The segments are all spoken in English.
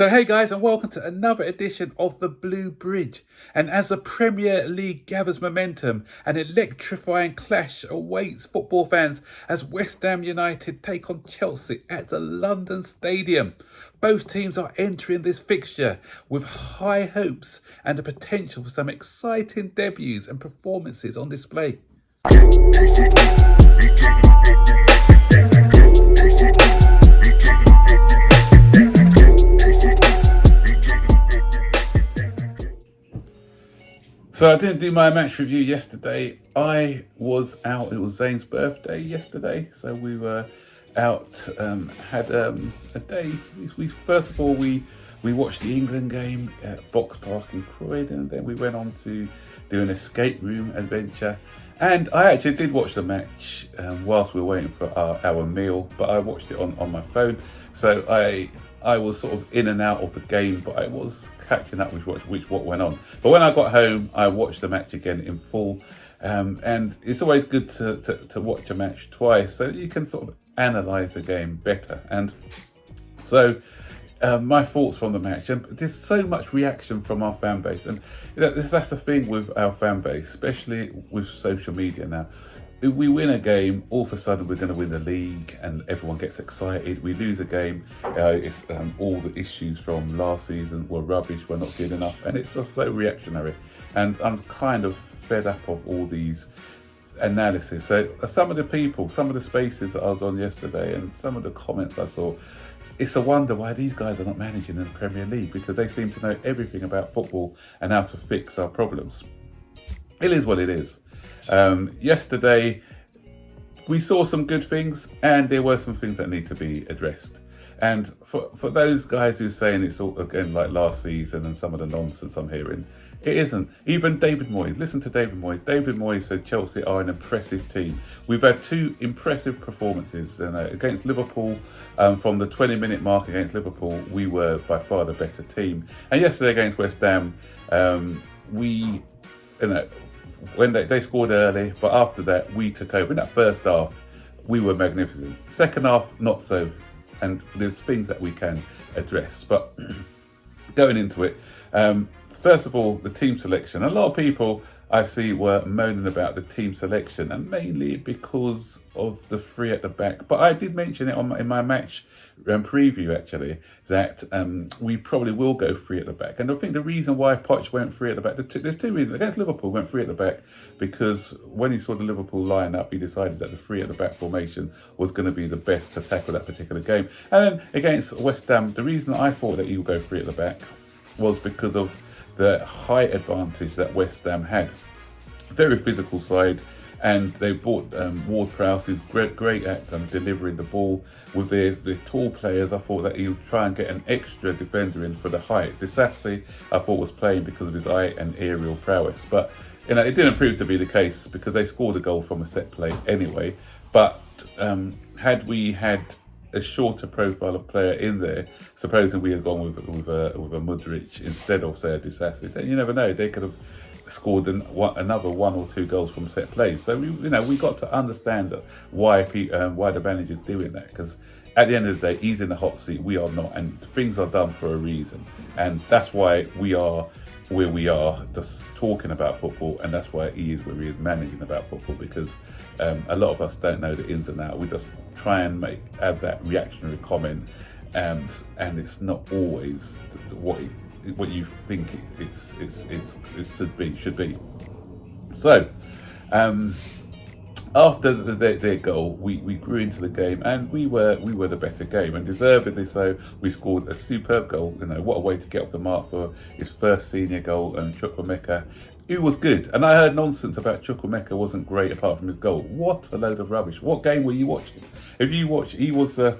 So hey guys, and welcome to another edition of the Blue Bridge. And as the Premier League gathers momentum, an electrifying clash awaits football fans as West Ham United take on Chelsea at the London Stadium. Both teams are entering this fixture with high hopes and the potential for some exciting debuts and performances on display. So I didn't do my match review yesterday. I was out. It was Zane's birthday yesterday, so we were out. Had a day. We first of all we watched the England game at Box Park in Croydon. Then we went on to do an escape room adventure, and I actually did watch the match whilst we were waiting for our meal. But I watched it on my phone, so I was sort of in and out of the game, but I was catching up with what went on. But when I got home, I watched the match again in full, and it's always good to watch a match twice so you can sort of analyse the game better. And so my thoughts from the match, and there's so much reaction from our fan base, and that's the thing with our fan base, especially with social media now. If we win a game, all of a sudden we're going to win the league and everyone gets excited. We lose a game, it's all the issues from last season were rubbish, we're not good enough, and it's just so reactionary. And I'm kind of fed up of all these analysis. So some of the spaces that I was on yesterday and some of the comments I saw, it's a wonder why these guys are not managing in the Premier League, because they seem to know everything about football and how to fix our problems. It is what it is. Yesterday, we saw some good things and there were some things that need to be addressed. And for those guys who are saying it's all again like last season and some of the nonsense I'm hearing, it isn't. Even David Moyes, listen to David Moyes. David Moyes said Chelsea are an impressive team. We've had two impressive performances against Liverpool. From the 20-minute mark against Liverpool, we were by far the better team. And yesterday against West Ham, when they scored early, but after that we took over. In that first half, we were magnificent. Second half, not so. And there's things that we can address. But going into it, first of all, the team selection. A lot of people I see were moaning about the team selection, and mainly because of the three at the back. But I did mention it in my match preview, actually, that we probably will go three at the back. And I think the reason why Poch went three at the back, there's two reasons. Against Liverpool, went three at the back because when he saw the Liverpool lineup, he decided that the three at the back formation was going to be the best to tackle that particular game. And then against West Ham, the reason I thought that he would go three at the back was because of the height advantage that West Ham had. Very physical side, and they bought Ward-Prowse, who's great at delivering the ball. With the tall players, I thought that he would try and get an extra defender in for the height. Disasi, I thought, was playing because of his height and aerial prowess, but it didn't prove to be the case because they scored a goal from a set play anyway. But had we had a shorter profile of player in there, supposing we had gone with a Mudryk instead of, say, a Disasi, then you never know, they could have scored another one or two goals from set plays. So we got to understand why the manager's doing that, because at the end of the day, he's in the hot seat, we are not, and things are done for a reason, and that's why we are where we are, just talking about football, and that's why he is where he is, managing about football, because a lot of us don't know the ins and outs. We just try and add that reactionary comment, and it's not always what you think it should be. So after their goal, we grew into the game, and we were the better game, and deservedly so. We scored a superb goal. What a way to get off the mark for his first senior goal. And Chukwuemeka, who was good. And I heard nonsense about Chukwuemeka wasn't great apart from his goal. What a load of rubbish. What game were you watching? If you watch, he was the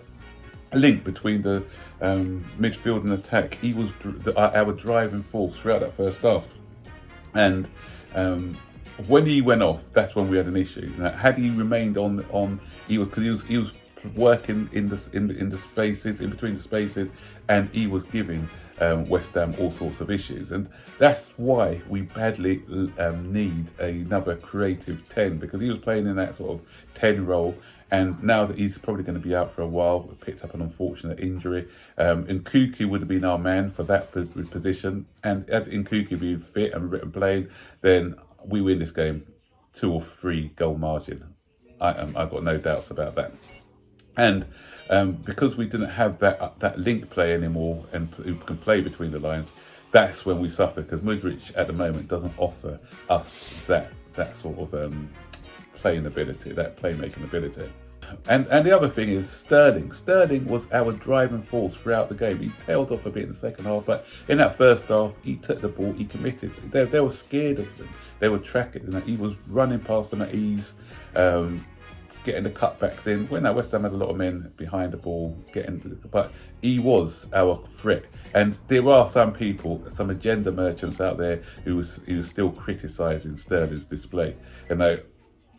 link between the midfield and attack. He was our driving force throughout that first half. And when he went off, that's when we had an issue. Had he remained on, he was working in the spaces, in between the spaces, and he was giving West Ham all sorts of issues. And that's why we badly need another creative 10, because he was playing in that sort of 10 role, And now that he's probably going to be out for a while, we picked up an unfortunate injury. Nkuku would have been our man for that position. And had Nkuku been fit and playing, then we win this game 2 or 3 goal margin. I've got no doubts about that. And because we didn't have that link play anymore and who can play between the lines, that's when we suffer, because Mudryk at the moment doesn't offer us that sort of playing ability, that playmaking ability. And the other thing is Sterling. Sterling was our driving force throughout the game. He tailed off a bit in the second half, but in that first half, he took the ball, he committed. They were scared of him. They were tracking. He was running past them at ease, getting the cutbacks in. When West Ham had a lot of men behind the ball, but he was our threat. And there are some people, some agenda merchants out there who was still criticising Sterling's display.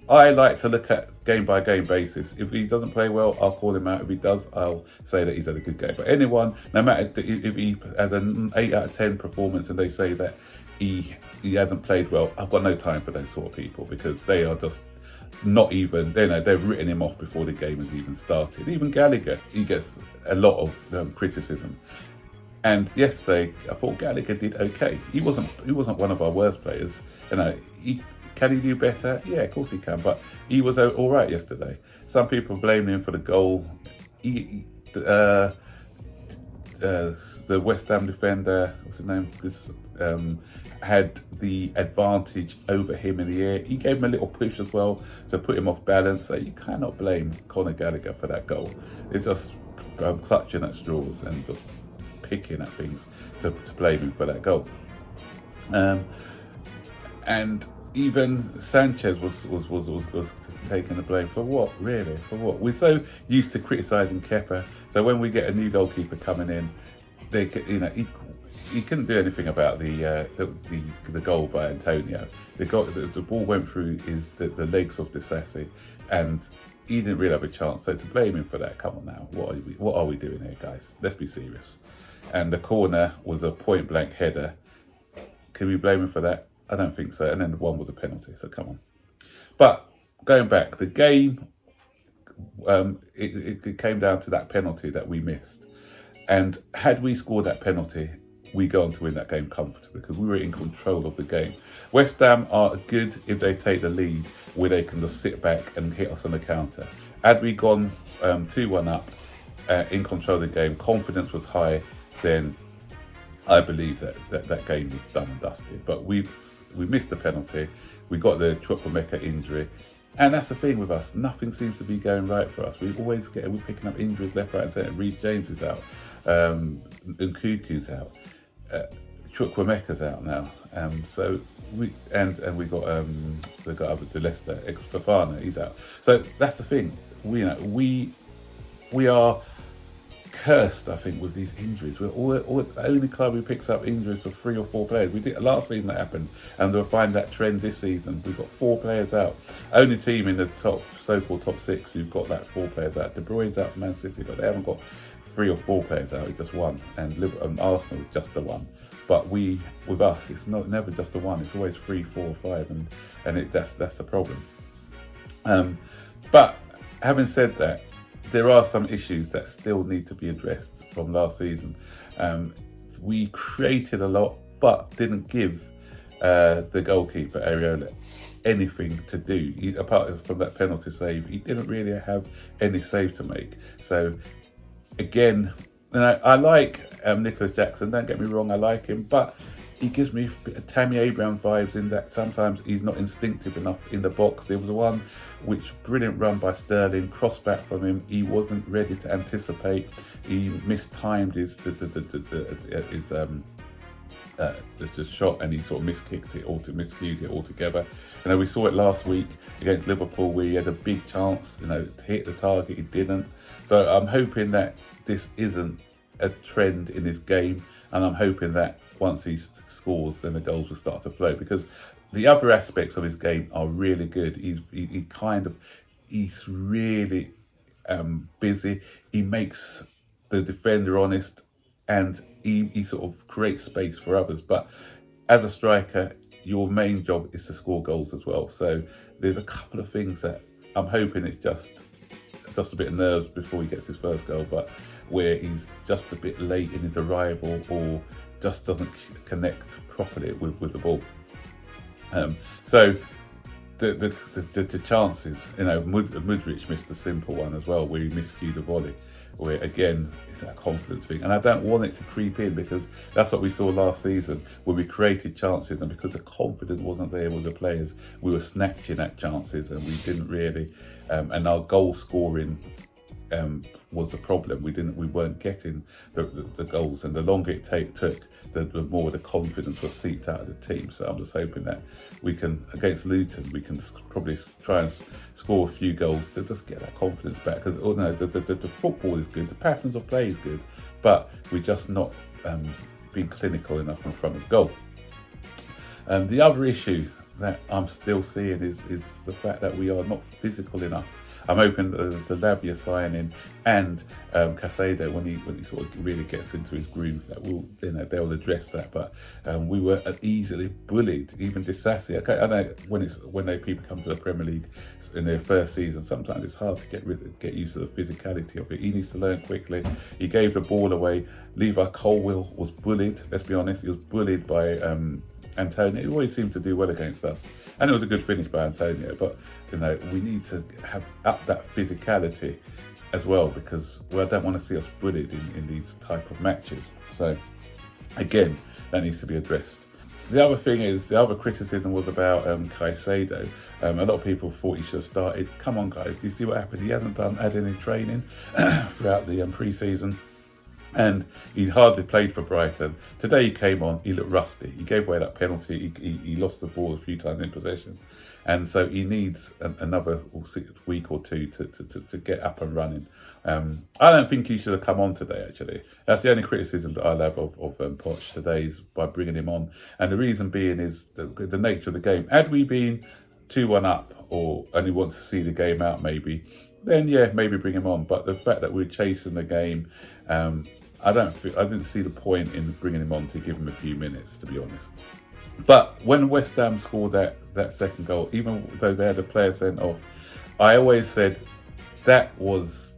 I like to look at game-by-game basis. If he doesn't play well, I'll call him out. If he does, I'll say that he's had a good game. But anyone, no matter if he has an 8 out of 10 performance and they say that he hasn't played well, I've got no time for those sort of people, because they are just not even, they've written him off before the game has even started. Even Gallagher, he gets a lot of criticism. And yesterday, I thought Gallagher did okay. He wasn't one of our worst players. Can he do better? Yeah, of course he can. But he was all right yesterday. Some people blame him for the goal. The West Ham defender, what's his name? Had the advantage over him in the air. He gave him a little push as well to put him off balance. So you cannot blame Conor Gallagher for that goal. It's just clutching at straws and just picking at things to blame him for that goal. And even Sanchez was taking the blame for what? Really, for what? We're so used to criticising Kepa. So when we get a new goalkeeper coming in, he couldn't do anything about the goal by Antonio. The ball went through the legs of Disasi, and he didn't really have a chance. So to blame him for that, come on now, what are we doing here, guys? Let's be serious. And the corner was a point blank header. Can we blame him for that? I don't think so. And then one was a penalty, so come on. But going back, the game, it came down to that penalty that we missed. And had we scored that penalty, we go on to win that game comfortably, because we were in control of the game. West Ham are good if they take the lead, where they can just sit back and hit us on the counter. Had we gone 2-1 up, in control of the game, confidence was high, then I believe that game was done and dusted. But we missed the penalty. We got the Chukwuemeka injury. And that's the thing with us. Nothing seems to be going right for us. We're picking up injuries left, right and centre. Reece James is out. Nkuku's out. Chukwuemeka's out now. We got the Leicester ex-Fofana, he's out. So that's the thing. We are cursed, I think, with these injuries. We're the only club who picks up injuries for 3 or 4 players. We did last season, that happened, and we'll find that trend this season. We've got 4 players out. Only team in the so-called top 6 who've got that 4 players out. De Bruyne's out for Man City, but they haven't got 3 or 4 players out. It's just 1, and Arsenal just the 1. But with us, it's never just the 1. It's always 3, 4, 5, and that's the problem. But having said that, there are some issues that still need to be addressed from last season. We created a lot, but didn't give the goalkeeper, Areola, anything to do. Apart from that penalty save, he didn't really have any save to make. So, again, I like Nicholas Jackson, don't get me wrong, I like him, but he gives me Tammy Abraham vibes in that sometimes he's not instinctive enough in the box. There was one brilliant run by Sterling, cross back from him. He wasn't ready to anticipate. He mistimed his shot, and he sort of miscued it altogether. We saw it last week against Liverpool, where he had a big chance, to hit the target. He didn't. So I'm hoping that this isn't a trend in his game, and I'm hoping that once he scores, then the goals will start to flow, because the other aspects of his game are really good. He's really busy. He makes the defender honest, and he sort of creates space for others. But as a striker, your main job is to score goals as well. So there's a couple of things that I'm hoping it's just just a bit of nerves before he gets his first goal, but where he's just a bit late in his arrival or just doesn't connect properly with the ball. So the chances, Mudryk missed a simple one as well, where he miscued a volley, where again it's that confidence thing, and I don't want it to creep in, because that's what we saw last season, where we created chances, and because the confidence wasn't there with the players, we were snatching at chances, and we didn't really, and our goal scoring was the problem. We weren't getting the goals, and the longer it took, the more the confidence was seeped out of the team. So I'm just hoping that we can, against Luton, we can probably try and score a few goals to just get that confidence back. Because the football is good, the patterns of play is good, but we're just not being clinical enough in front of goal. The other issue that I'm still seeing is the fact that we are not physical enough. I'm hoping the Lavia signing and Caicedo, when he sort of really gets into his groove, that they'll address that. But we were easily bullied. Even Disassi. Okay, I know when people come to the Premier League in their first season, sometimes it's hard to get used to the physicality of it. He needs to learn quickly. He gave the ball away. Levi Colwill was bullied. Let's be honest, he was bullied by Antonio. He always seemed to do well against us, and it was a good finish by Antonio. But we need to have up that physicality as well, because I don't want to see us bullied in these type of matches. So again, that needs to be addressed. The other thing is, the other criticism was about Caicedo. A lot of people thought he should have started. Come on, guys, do you see what happened? He hasn't had any training throughout the pre-season, and he hardly played for Brighton. Today he came on, he looked rusty. He gave away that penalty. He lost the ball a few times in possession. And so he needs another week or two to get up and running. I don't think he should have come on today, actually. That's the only criticism that I'll have of Poch today, is by bringing him on. And the reason being is the nature of the game. Had we been 2-1 up, and he wants to see the game out maybe, then yeah, maybe bring him on. But the fact that we're chasing the game, I didn't see the point in bringing him on to give him a few minutes, to be honest. But when West Ham scored that second goal, even though they had a player sent off, I always said that was,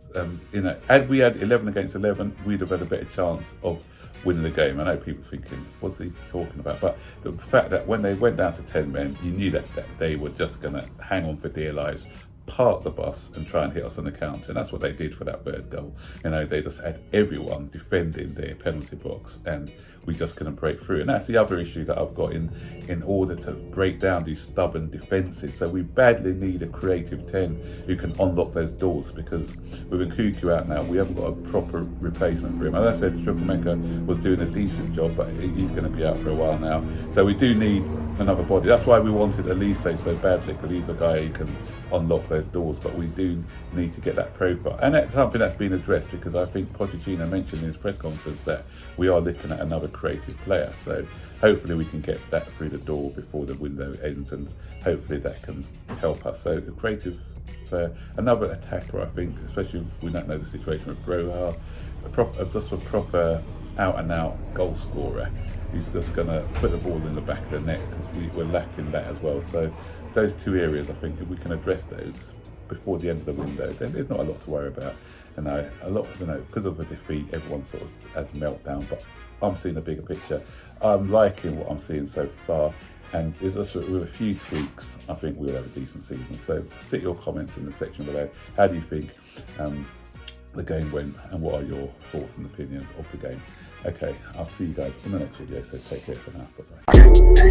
had we had 11 against 11, we'd have had a better chance of winning the game. I know people thinking, what's he talking about? But the fact that when they went down to 10 men, you knew that they were just going to hang on for dear lives, park the bus and try and hit us on the counter, and that's what they did for that third goal. They just had everyone defending their penalty box, and we just couldn't break through. And that's the other issue that I've got in order to break down these stubborn defences. So we badly need a creative 10 who can unlock those doors, because with Nkunku out now, we haven't got a proper replacement for him. As I said, Chukwuemeka was doing a decent job, but he's going to be out for a while now. So we do need another body. That's why we wanted Elise so badly, because he's a guy who can unlock those doors. But we do need to get that profile, and that's something that's been addressed, because I think Pochettino mentioned in his press conference that we are looking at another creative player. So hopefully we can get that through the door before the window ends, and hopefully that can help us. So a creative player, another attacker, I think, especially if we don't know the situation with Broha, just a proper out-and-out goal scorer who's just going to put the ball in the back of the net, because we're lacking that as well. So those two areas, I think, if we can address those before the end of the window, then there's not a lot to worry about. Because of the defeat, everyone sort of has a meltdown, but I'm seeing a bigger picture. I'm liking what I'm seeing so far, and it's just with a few tweaks, I think we'll have a decent season. So stick your comments in the section below. How do you think the game went, and what are your thoughts and opinions of the game? Okay, I'll see you guys in the next video, so take care for now. Bye-bye.